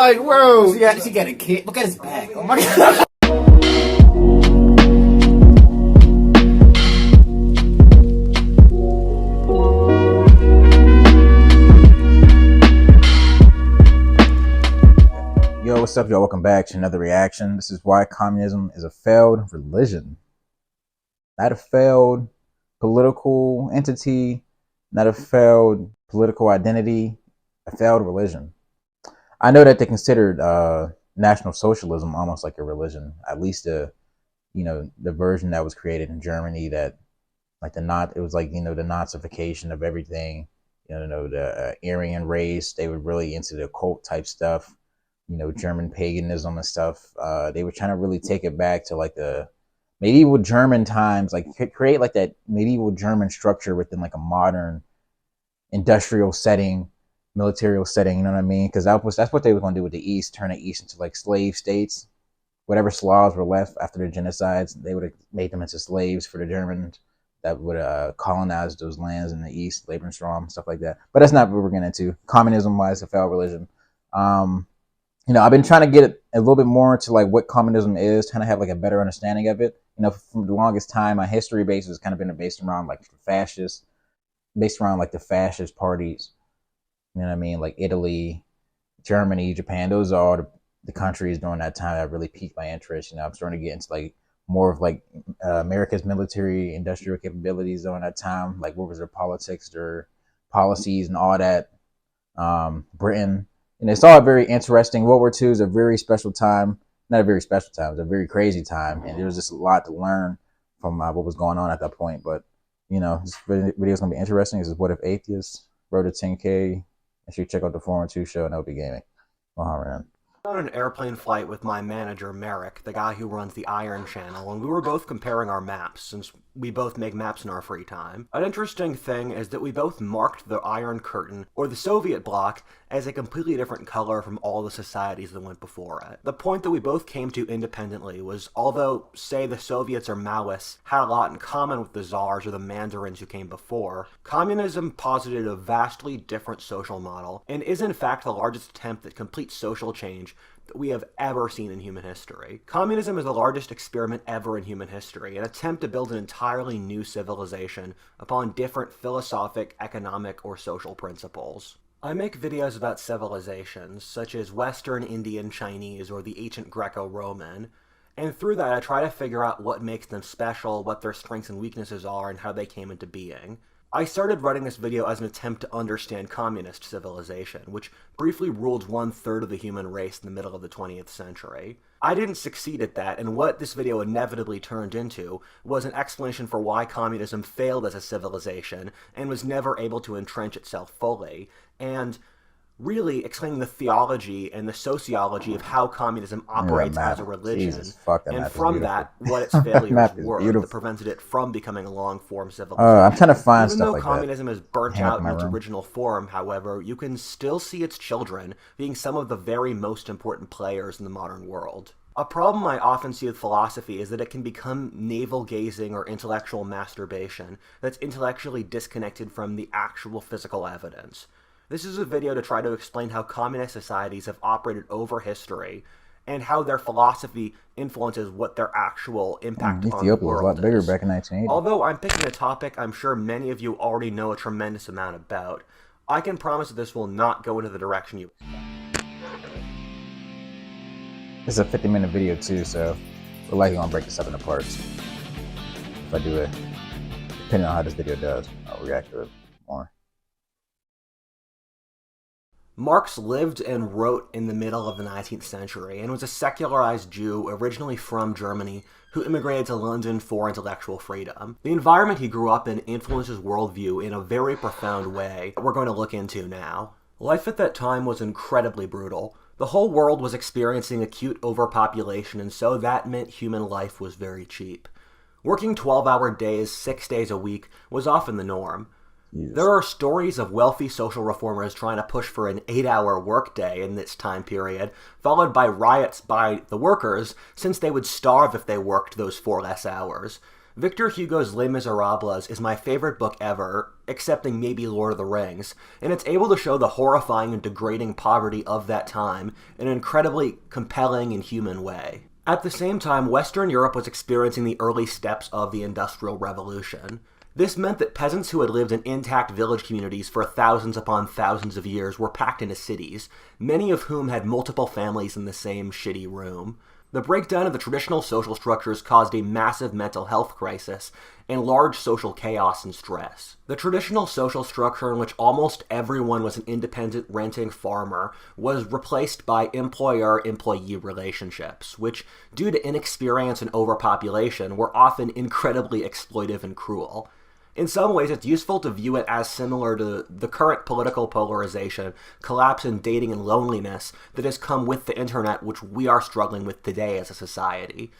like, bro, yeah, she got a kid. Look at his back. Oh my god. Yo, what's up, y'all? Welcome back to another reaction. This is why communism is a failed religion. Not a failed political entity, not a failed political identity, a failed religion. I know that they considered National Socialism almost like a religion, at least the version that was created in Germany, that like it was like, the Nazification of everything, the Aryan race. They were really into the cult type stuff, German paganism and stuff. They were trying to really take it back to like the medieval German times, like create like that medieval German structure within like a modern industrial setting, military setting, you know what I mean? Because that's what they were going to do with the East, turn the East into like slave states. Whatever Slavs were left after the genocides, they would have made them into slaves for the Germans that would colonize those lands in the East, Lebensraum, stuff like that. But that's not what we're getting into. Communism-wise, a failed religion. I've been trying to get a little bit more into like what communism is, trying to have like a better understanding of it. From the longest time, my history base has kind of been based around like the fascist parties. You know what I mean? Like Italy, Germany, Japan. Those are all the countries during that time that really piqued my interest. I'm starting to get into like more of like America's military industrial capabilities during that time. Like what was their politics, their policies, and all that. Britain. And it's all very interesting. World War II is a very special time. Not a very special time. It's a very crazy time. And there was just a lot to learn from what was going on at that point. But, this video is going to be interesting. This is What If Atheists wrote a 10K. Make sure you check out the 412 show and LB Gaming. On an airplane flight with my manager, Merrick, the guy who runs the Iron Channel, and we were both comparing our maps, since we both make maps in our free time. An interesting thing is that we both marked the Iron Curtain, or the Soviet bloc, as a completely different color from all the societies that went before it. The point that we both came to independently was, although, say, the Soviets or Maoists had a lot in common with the Tsars or the Mandarins who came before, communism posited a vastly different social model, and is in fact the largest attempt at complete social change that we have ever seen in human history. Communism is the largest experiment ever in human history, an attempt to build an entirely new civilization upon different philosophic, economic, or social principles. I make videos about civilizations, such as Western, Indian, Chinese, or the ancient Greco-Roman, and through that I try to figure out what makes them special, what their strengths and weaknesses are, and how they came into being. I started writing this video as an attempt to understand communist civilization, which briefly ruled 1/3 of the human race in the middle of the 20th century. I didn't succeed at that, and what this video inevitably turned into was an explanation for why communism failed as a civilization and was never able to entrench itself fully, and really explaining the theology and the sociology of how communism operates as a religion, Jesus, and from that, what its failures were that prevented it from becoming a long-form civilization. I'm trying to find Even stuff though like communism is burnt Hang up out in in my its room. original form, however, you can still see its children being some of the very most important players in the modern world. A problem I often see with philosophy is that it can become navel-gazing or intellectual masturbation that's intellectually disconnected from the actual physical evidence. This is a video to try to explain how communist societies have operated over history and how their philosophy influences what their actual impact on the Ethiopia was world a lot bigger is. back in 1980. Although I'm picking a topic I'm sure many of you already know a tremendous amount about, I can promise that this will not go into the direction you... It's a 50-minute video too, so we're likely gonna break this up into parts. If I do it, depending on how this video does, I'll react to it more. Marx lived and wrote in the middle of the 19th century and was a secularized Jew originally from Germany who immigrated to London for intellectual freedom. The environment he grew up in influenced his worldview in a very profound way that we're going to look into now. Life at that time was incredibly brutal. The whole world was experiencing acute overpopulation, and so that meant human life was very cheap. Working 12-hour days, 6 days a week, was often the norm. Jesus. There are stories of wealthy social reformers trying to push for an 8-hour workday in this time period, followed by riots by the workers, since they would starve if they worked those 4 less hours. Victor Hugo's Les Miserables is my favorite book ever, excepting maybe Lord of the Rings, and it's able to show the horrifying and degrading poverty of that time in an incredibly compelling and human way. At the same time, Western Europe was experiencing the early steps of the Industrial Revolution. This meant that peasants who had lived in intact village communities for thousands upon thousands of years were packed into cities, many of whom had multiple families in the same shitty room. The breakdown of the traditional social structures caused a massive mental health crisis and large social chaos and stress. The traditional social structure in which almost everyone was an independent renting farmer was replaced by employer-employee relationships, which, due to inexperience and overpopulation, were often incredibly exploitive and cruel. In some ways, it's useful to view it as similar to the current political polarization, collapse in dating and loneliness that has come with the internet, which we are struggling with today as a society.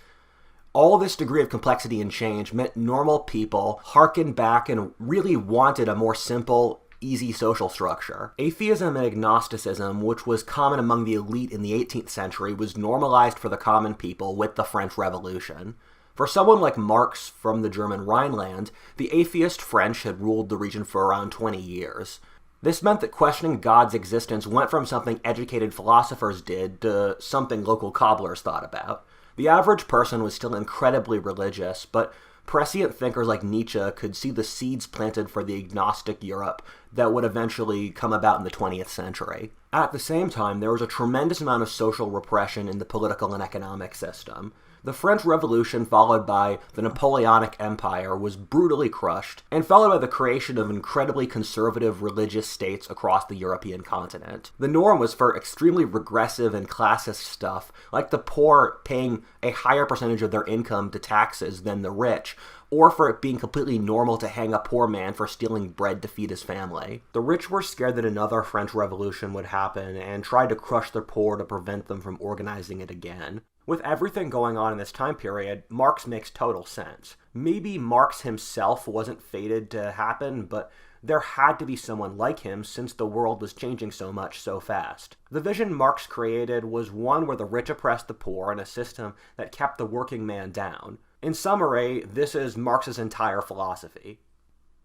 All this degree of complexity and change meant normal people harkened back and really wanted a more simple, easy social structure. Atheism and agnosticism, which was common among the elite in the 18th century, was normalized for the common people with the French Revolution. For someone like Marx from the German Rhineland, the atheist French had ruled the region for around 20 years. This meant that questioning God's existence went from something educated philosophers did to something local cobblers thought about. The average person was still incredibly religious, but prescient thinkers like Nietzsche could see the seeds planted for the agnostic Europe that would eventually come about in the 20th century. At the same time, there was a tremendous amount of social repression in the political and economic system. The French Revolution, followed by the Napoleonic Empire, was brutally crushed, and followed by the creation of incredibly conservative religious states across the European continent. The norm was for extremely regressive and classist stuff, like the poor paying a higher percentage of their income to taxes than the rich, or for it being completely normal to hang a poor man for stealing bread to feed his family. The rich were scared that another French Revolution would happen and tried to crush the poor to prevent them from organizing it again. With everything going on in this time period, Marx makes total sense. Maybe Marx himself wasn't fated to happen, but there had to be someone like him since the world was changing so much so fast. The vision Marx created was one where the rich oppressed the poor in a system that kept the working man down. In summary, this is Marx's entire philosophy.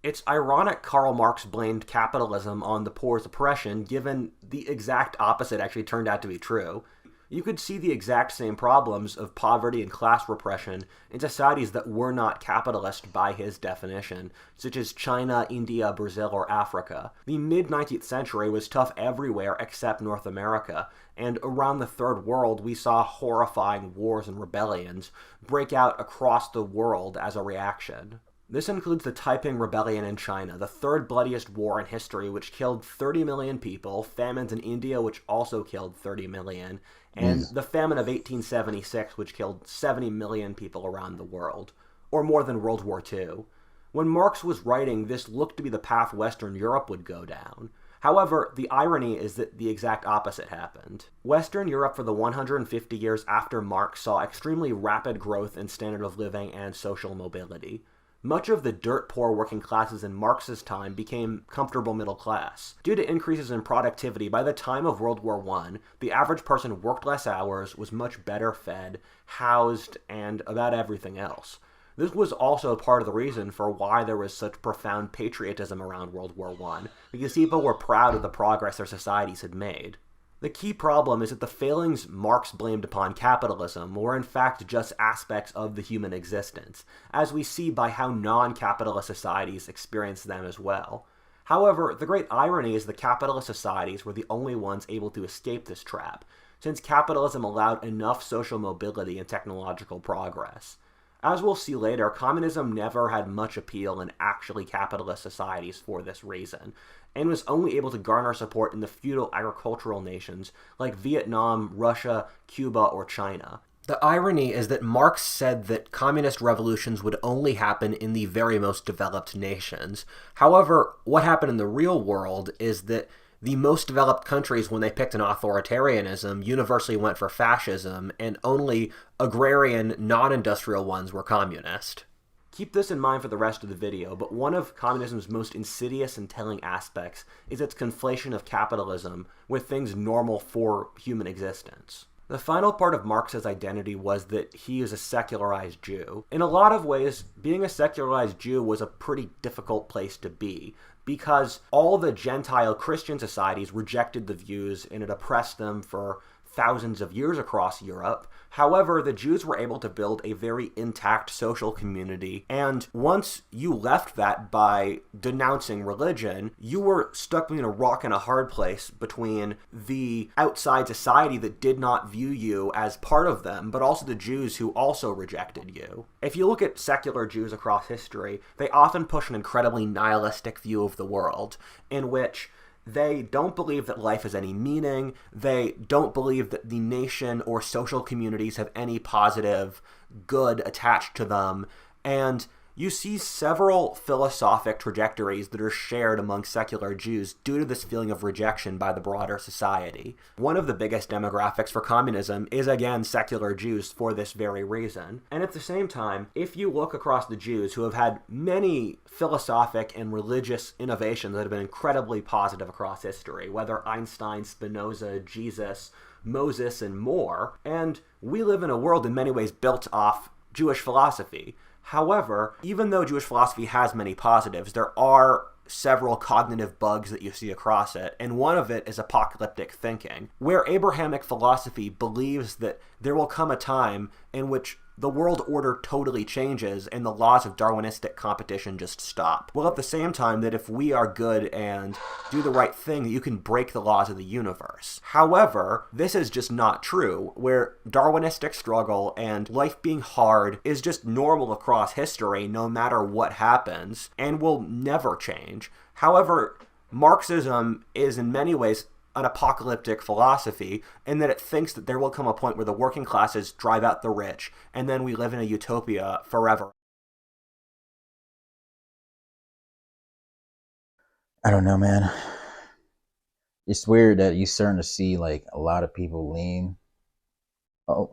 It's ironic Karl Marx blamed capitalism on the poor's oppression, given the exact opposite actually turned out to be true. You could see the exact same problems of poverty and class repression in societies that were not capitalist by his definition, such as China, India, Brazil, or Africa. The mid-19th century was tough everywhere except North America, and around the Third World we saw horrifying wars and rebellions break out across the world as a reaction. This includes the Taiping Rebellion in China, the third bloodiest war in history, which killed 30 million people, famines in India, which also killed 30 million, and the famine of 1876, which killed 70 million people around the world, or more than World War II. When Marx was writing, this looked to be the path Western Europe would go down. However, the irony is that the exact opposite happened. Western Europe for the 150 years after Marx saw extremely rapid growth in standard of living and social mobility. Much of the dirt-poor working classes in Marx's time became comfortable middle class. Due to increases in productivity, by the time of World War I, the average person worked less hours, was much better fed, housed, and about everything else. This was also part of the reason for why there was such profound patriotism around World War I, because people were proud of the progress their societies had made. The key problem is that the failings Marx blamed upon capitalism were in fact just aspects of the human existence, as we see by how non-capitalist societies experience them as well. However, the great irony is that capitalist societies were the only ones able to escape this trap, since capitalism allowed enough social mobility and technological progress. As we'll see later, communism never had much appeal in actually capitalist societies for this reason, and was only able to garner support in the feudal agricultural nations like Vietnam, Russia, Cuba, or China. The irony is that Marx said that communist revolutions would only happen in the very most developed nations. However, what happened in the real world is that the most developed countries, when they picked an authoritarianism, universally went for fascism, and only agrarian, non-industrial ones were communist. Keep this in mind for the rest of the video, but one of communism's most insidious and telling aspects is its conflation of capitalism with things normal for human existence. The final part of Marx's identity was that he is a secularized Jew. In a lot of ways, being a secularized Jew was a pretty difficult place to be, because all the Gentile Christian societies rejected the views and it oppressed them for thousands of years across Europe. However, the Jews were able to build a very intact social community, and once you left that by denouncing religion, you were stuck between a rock and a hard place between the outside society that did not view you as part of them, but also the Jews who also rejected you. If you look at secular Jews across history, they often push an incredibly nihilistic view of the world, in which they don't believe that life has any meaning. They don't believe that the nation or social communities have any positive good attached to them. And you see several philosophic trajectories that are shared among secular Jews due to this feeling of rejection by the broader society. One of the biggest demographics for communism is, again, secular Jews for this very reason. And at the same time, if you look across the Jews who have had many philosophic and religious innovations that have been incredibly positive across history, whether Einstein, Spinoza, Jesus, Moses, and more, and we live in a world in many ways built off Jewish philosophy. However, even though Jewish philosophy has many positives, there are several cognitive bugs that you see across it, and one of it is apocalyptic thinking, where Abrahamic philosophy believes that there will come a time in which the world order totally changes and the laws of Darwinistic competition just stop. Well, at the same time that if we are good and do the right thing, you can break the laws of the universe. However, this is just not true, where Darwinistic struggle and life being hard is just normal across history no matter what happens and will never change. However, Marxism is in many ways an apocalyptic philosophy, in that it thinks that there will come a point where the working classes drive out the rich, and then we live in a utopia forever. I don't know, man. It's weird that you're starting to see like a lot of people lean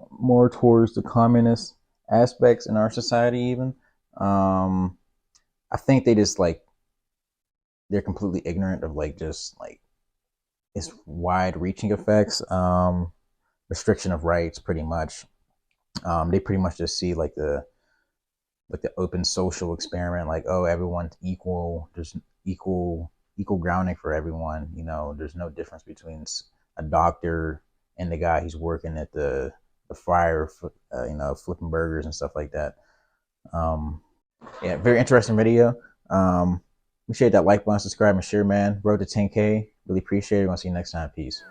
more towards the communist aspects in our society. Even I think they just like they're completely ignorant of like just like its wide-reaching effects. Restriction of rights, pretty much. They pretty much just see like the open social experiment, like, oh, everyone's equal. There's equal grounding for everyone. You know, there's no difference between a doctor and the guy who's working at the fryer, you know, flipping burgers and stuff like that. Yeah, very interesting video. Appreciate that like button, subscribe, and share, man. Road to 10K. Really appreciate it. I'll see you next time. Peace.